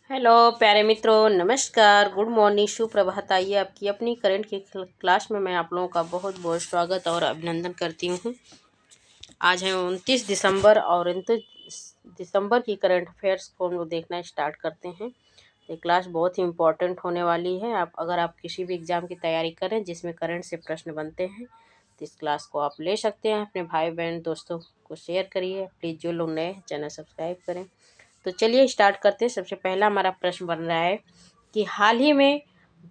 Hello प्यारे मित्रों, नमस्कार, गुड मॉर्निंग, सुप्रभात। आइए आपकी अपनी करंट की क्लास में मैं आप लोगों का बहुत बहुत स्वागत और अभिनंदन करती हूँ। आज है 29 दिसंबर और 29 दिसंबर की करंट अफेयर्स को हम लोग देखना स्टार्ट करते हैं। ये क्लास बहुत ही इम्पोर्टेंट होने वाली है। अगर आप किसी भी एग्ज़ाम की तैयारी करें जिसमें करंट से प्रश्न बनते हैं तो इस क्लास को आप ले सकते हैं। अपने भाई बहन दोस्तों को शेयर करिए। प्लीज़ जो लोग नए हैं चैनल सब्सक्राइब करें। तो चलिए स्टार्ट करते हैं। सबसे पहला हमारा प्रश्न बन रहा है कि हाल ही में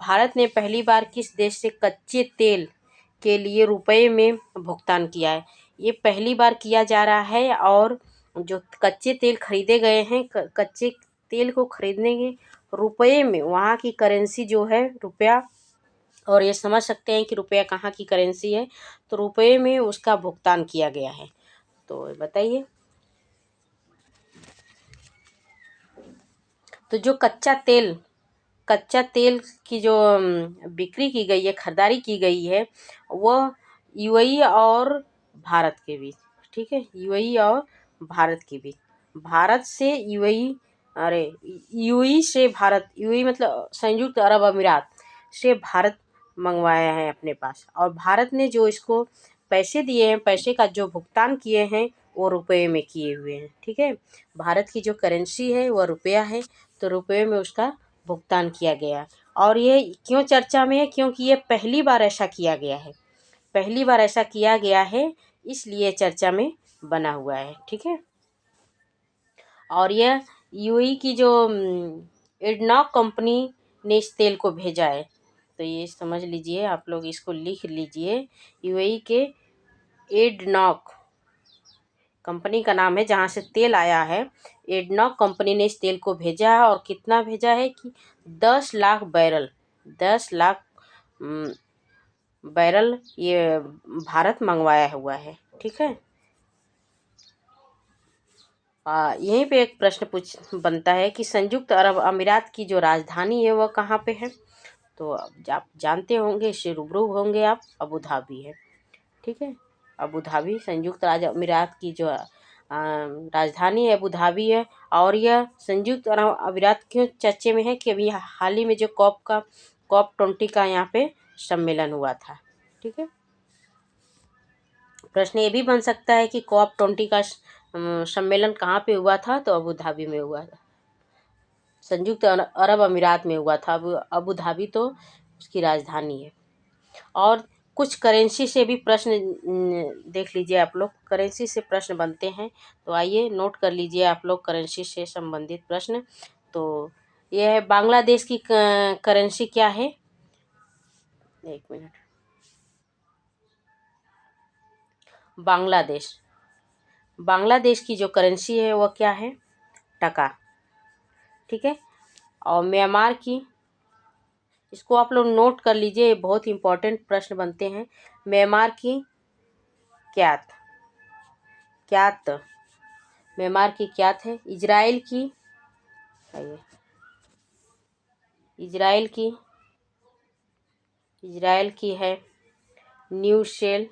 भारत ने पहली बार किस देश से कच्चे तेल के लिए रुपए में भुगतान किया है। ये पहली बार किया जा रहा है और जो कच्चे तेल खरीदे गए हैं, कच्चे तेल को खरीदने के रुपए में, वहाँ की करेंसी जो है रुपया, और ये समझ सकते हैं कि रुपया कहाँ की करेंसी है, तो रुपए में उसका भुगतान किया गया है। तो बताइए। तो जो कच्चा तेल की जो बिक्री की गई है, खरीदारी की गई है, वह यूएई और भारत के बीच, ठीक है, यूएई और भारत के बीच, भारत से यूएई, अरे यूएई से भारत, यूएई मतलब संयुक्त अरब अमीरात से भारत मंगवाया है अपने पास, और भारत ने जो इसको पैसे दिए हैं, पैसे का जो भुगतान किए हैं वो रुपए में किए हुए हैं, ठीक है। भारत की जो करेंसी है वह रुपया है, तो रुपये में उसका भुगतान किया गया। और ये क्यों चर्चा में है? क्योंकि ये पहली बार ऐसा किया गया है, पहली बार ऐसा किया गया है, इसलिए चर्चा में बना हुआ है, ठीक है। और यह यूएई की जो एडनॉक कंपनी ने इस तेल को भेजा है, तो ये समझ लीजिए, आप लोग इसको लिख लीजिए। यूएई के एडनॉक कंपनी का नाम है जहाँ से तेल आया है। एडनॉक कंपनी ने इस तेल को भेजा है, और कितना भेजा है कि 10 लाख बैरल, 10 लाख बैरल ये भारत मंगवाया हुआ है, ठीक है। यहीं पे एक प्रश्न बनता है कि संयुक्त अरब अमीरात की जो राजधानी है वह कहाँ पे है। तो आप जानते होंगे, इससे रूबरू होंगे आप, अबू धाबी है, ठीक है। अबू धाबी संयुक्त अरब अमीरात की जो राजधानी है अबू धाबी है। और यह संयुक्त अरब अमीरात क्यों चर्चे में है कि अभी हाल ही में जो COP20 का यहाँ पे सम्मेलन हुआ था, ठीक है। प्रश्न ये भी बन सकता है कि COP20 का सम्मेलन कहाँ पे हुआ था, तो अबू धाबी में हुआ था, संयुक्त अरब अमीरात में हुआ था। अबू धाबी तो उसकी राजधानी है। और कुछ करेंसी से भी प्रश्न देख लीजिए आप लोग, करेंसी से प्रश्न बनते हैं, तो आइए नोट कर लीजिए आप लोग करेंसी से संबंधित प्रश्न। तो यह है, बांग्लादेश की करेंसी क्या है? एक मिनट। बांग्लादेश की जो करेंसी है वह क्या है? टका, ठीक है। और म्यांमार की, इसको आप लोग नोट कर लीजिए, बहुत ही इंपॉर्टेंट प्रश्न बनते हैं। म्यांमार की क्यात, म्यांमार की क्यात है। इजराइल की, इजराइल की है न्यू शेकेल।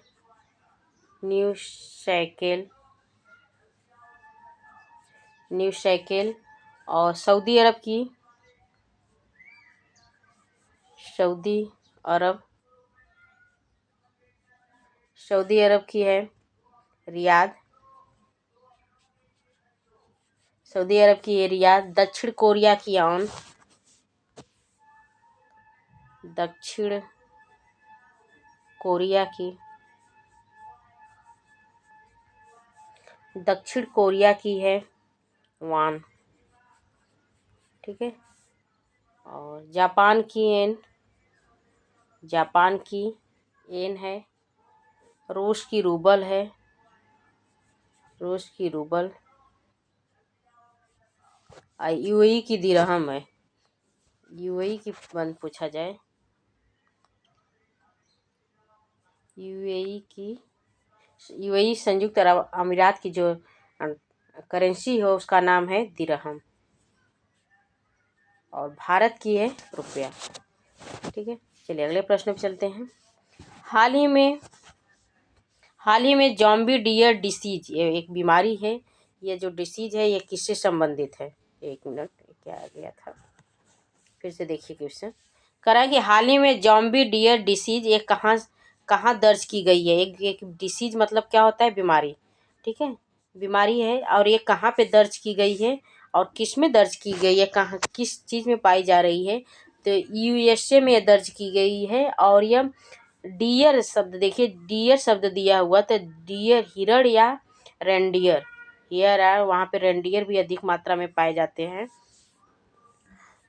और सऊदी अरब की है रियाद, सऊदी अरब की है रियाद। दक्षिण कोरिया की ऑन, दक्षिण कोरिया की है वान, ठीक है। और जापान की येन है। रूस की रूबल है, यूएई की दिरहम है। यूएई की पूछा जाए, यूएई संयुक्त अरब अमीरात की जो करेंसी है उसका नाम है दिरहम, और भारत की है रुपया, ठीक है। चलिए अगले प्रश्न पे चलते हैं। हाल ही में जॉम्बी डियर डिसीज, ये एक बीमारी है, ये जो डिसीज है ये किससे संबंधित है? एक मिनट, क्या आ गया था, फिर से देखिए क्वेश्चन। करा कि हाल ही में जॉम्बी डियर डिसीज ये कहाँ कहाँ दर्ज की गई है। एक डिसीज मतलब क्या होता है, बीमारी, ठीक है, बीमारी है, और ये कहाँ पे दर्ज की गई है और किस में दर्ज की गई है, कहाँ किस चीज़ में पाई जा रही है। तो यूएसए में दर्ज की गई है। और यह डियर शब्द देखिए, डियर शब्द दिया हुआ, तो डियर हिरण या रेंडियर, हियर है, वहाँ पे रेंडियर भी अधिक मात्रा में पाए जाते हैं।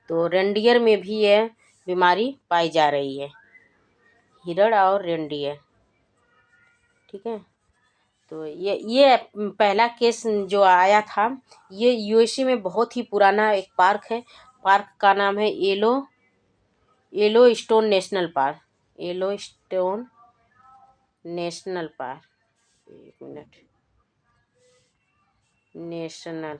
तो रेंडियर में भी यह बीमारी पाई जा रही है, हिरण और रेंडियर, ठीक है। तो ये पहला केस जो आया था, ये यूएसए में बहुत ही पुराना एक पार्क है। पार्क का नाम है Yellowstone National Park, Yellowstone National Park, एक minute, National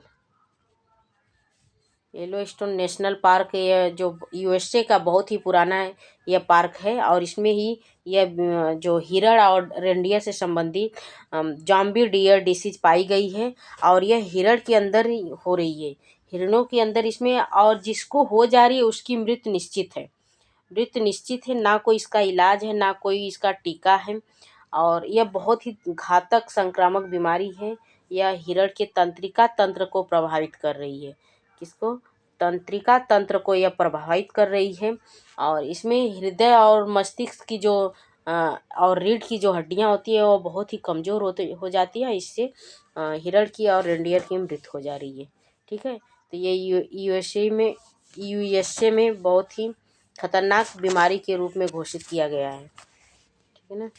Yellowstone National Park, यह जो यूएसए का बहुत ही पुराना है यह पार्क है। और इसमें ही यह जो हिरण और रेंडियर से संबंधित जॉम्बी डियर डिसीज पाई गई है। और यह हिरण के अंदर ही हो रही है, हिरणों के अंदर इसमें, और जिसको हो जा रही है उसकी मृत्यु निश्चित है, मृत्यु निश्चित है, ना कोई इसका इलाज है, ना कोई इसका टीका है। और यह बहुत ही घातक संक्रामक बीमारी है। यह हिरण के तंत्रिका तंत्र को प्रभावित कर रही है, किसको, तंत्रिका तंत्र को यह प्रभावित कर रही है। और इसमें हृदय और मस्तिष्क की जो और रीढ़ की जो हड्डियां होती है वो बहुत ही कमज़ोर हो जाती है। इससे हिरण की और रेंडियर की मृत्यु हो जा रही है, ठीक है। तो ये यूएसए में बहुत ही खतरनाक बीमारी के रूप में घोषित किया गया है, ठीक है ना।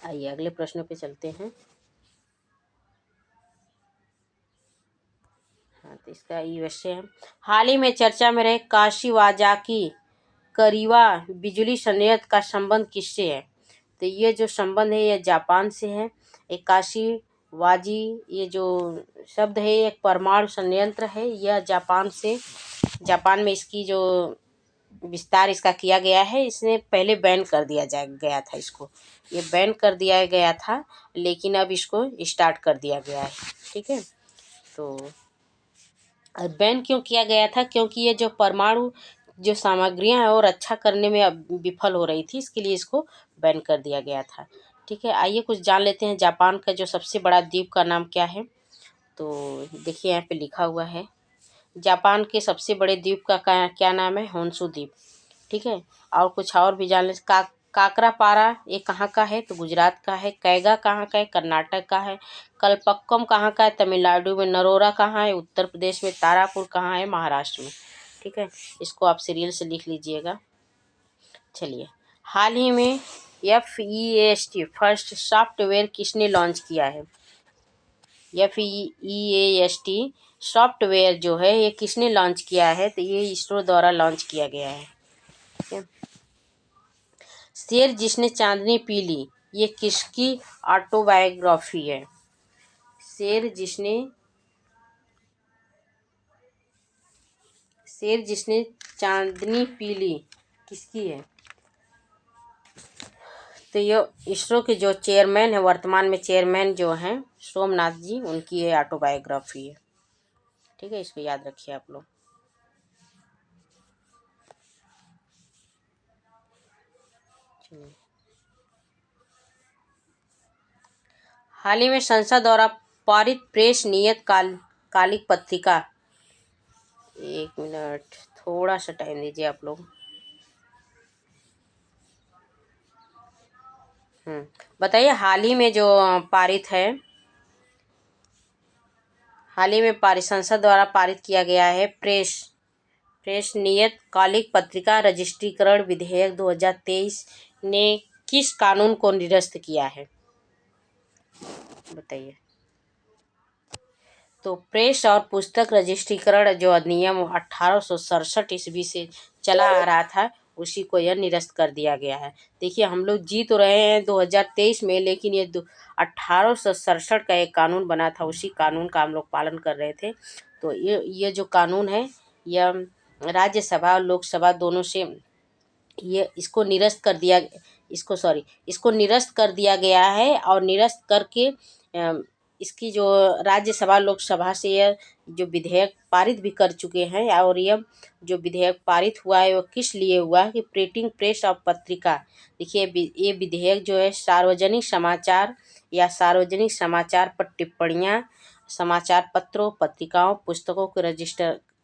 आइए अगले प्रश्न पे चलते हैं। हाँ, तो इसका यूएसए है। हाल ही में चर्चा में रहे काशिवाजाकी करीवा बिजली संयंत्र का संबंध किससे है। तो ये जो संबंध है ये जापान से है। एक काशिवाजी, ये जो शब्द है एक परमाणु संयंत्र है, यह जापान में इसकी जो विस्तार इसका किया गया है। इसने पहले बैन कर दिया गया था इसको, ये बैन कर दिया गया था, लेकिन अब इसको स्टार्ट कर दिया गया है, ठीक है। तो बैन क्यों किया गया था, क्योंकि ये जो परमाणु जो सामग्रियां हैं और अच्छा करने में अब विफल हो रही थी, इसके लिए इसको बैन कर दिया गया था, ठीक है। आइए कुछ जान लेते हैं जापान का जो सबसे बड़ा द्वीप का नाम क्या है। तो देखिए यहाँ पे लिखा हुआ है, जापान के सबसे बड़े द्वीप का क्या नाम है, होन्शु द्वीप, ठीक है। और कुछ और भी जान ले, काकरापारा ये कहाँ का है, तो गुजरात का है। कैगा कहाँ का है, कर्नाटक का है। कलपक्कम कहाँ का है, तमिलनाडु में। नरोरा कहाँ है, उत्तर प्रदेश में। तारापुर कहाँ है, महाराष्ट्र में, ठीक है। इसको आप सीरियल से लिख लीजिएगा। चलिए, हाल ही में FEAST फर्स्ट सॉफ्टवेयर किसने लॉन्च किया है। FEAST सॉफ्टवेयर जो है ये किसने लॉन्च किया है, तो ये इसरो द्वारा लॉन्च किया गया है, ठीक है। शेर जिसने चांदनी पी ली, ये किसकी ऑटोबायोग्राफी है। शेर जिसने चांदनी पी ली किसकी है। तो ये इसरो के जो चेयरमैन है, वर्तमान में चेयरमैन जो हैं सोमनाथ जी, उनकी ये ऑटोबायोग्राफी है, ठीक है। इसको याद रखिए आप लोग। चलिए, हाल ही में संसद द्वारा पारित प्रेस नियत कालिक पत्रिका, एक मिनट, थोड़ा सा टाइम दीजिए आप लोग। बताइए, हाल ही में जो पारित है, हाल ही में संसद द्वारा पारित किया गया है प्रेस नियत कालिक पत्रिका रजिस्ट्रीकरण विधेयक 2023 ने किस कानून को निरस्त किया है, बताइए। तो प्रेस और पुस्तक रजिस्ट्रीकरण जो अधिनियम 1867 ईस्वी से चला आ रहा था, उसी को यह निरस्त कर दिया गया है। देखिए, हम लोग जी तो रहे हैं 2023 में, लेकिन ये 1867 का एक कानून बना था, उसी कानून का हम लोग पालन कर रहे थे। तो ये जो कानून है, यह राज्यसभा और लोकसभा दोनों से ये इसको निरस्त कर दिया, इसको निरस्त कर दिया गया है। और निरस्त करके इसकी जो राज्यसभा लोकसभा से यह जो विधेयक पारित भी कर चुके हैं। और यह जो विधेयक पारित हुआ है वो किस लिए हुआ है कि प्रिंटिंग प्रेस और पत्रिका, देखिए ये विधेयक जो है सार्वजनिक समाचार या सार्वजनिक समाचार पर टिप्पणियां, समाचार पत्रों, पत्रिकाओं, पुस्तकों के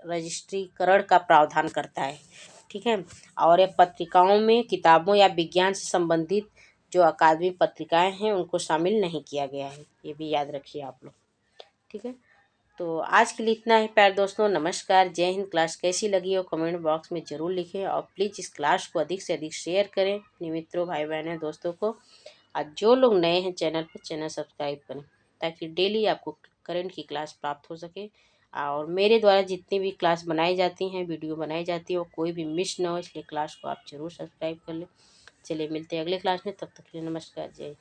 रजिस्ट्रीकरण का प्रावधान करता है। ठीक है। और ये पत्रिकाओं में किताबों या विज्ञान से संबंधित जो अकादमिक पत्रिकाएं हैं उनको शामिल नहीं किया गया है, ये भी याद रखिए आप लोग। ठीक है। तो आज के लिए इतना ही प्यारे दोस्तों, नमस्कार, जय हिंद। क्लास कैसी लगी हो कमेंट बॉक्स में ज़रूर लिखें और प्लीज़ इस क्लास को अधिक से अधिक शेयर करें अपने मित्रों, भाई बहनों, दोस्तों को। और जो लोग नए हैं चैनल पर, चैनल सब्सक्राइब करें ताकि डेली आपको करंट की क्लास प्राप्त हो सके। और मेरे द्वारा जितनी भी क्लास बनाई जाती हैं, वीडियो बनाई जाती है, वो कोई भी मिस ना हो, इसलिए क्लास को आप ज़रूर सब्सक्राइब कर लें। चलिए मिलते हैं अगले क्लास में, तब तक के लिए नमस्कार, जय हिंद।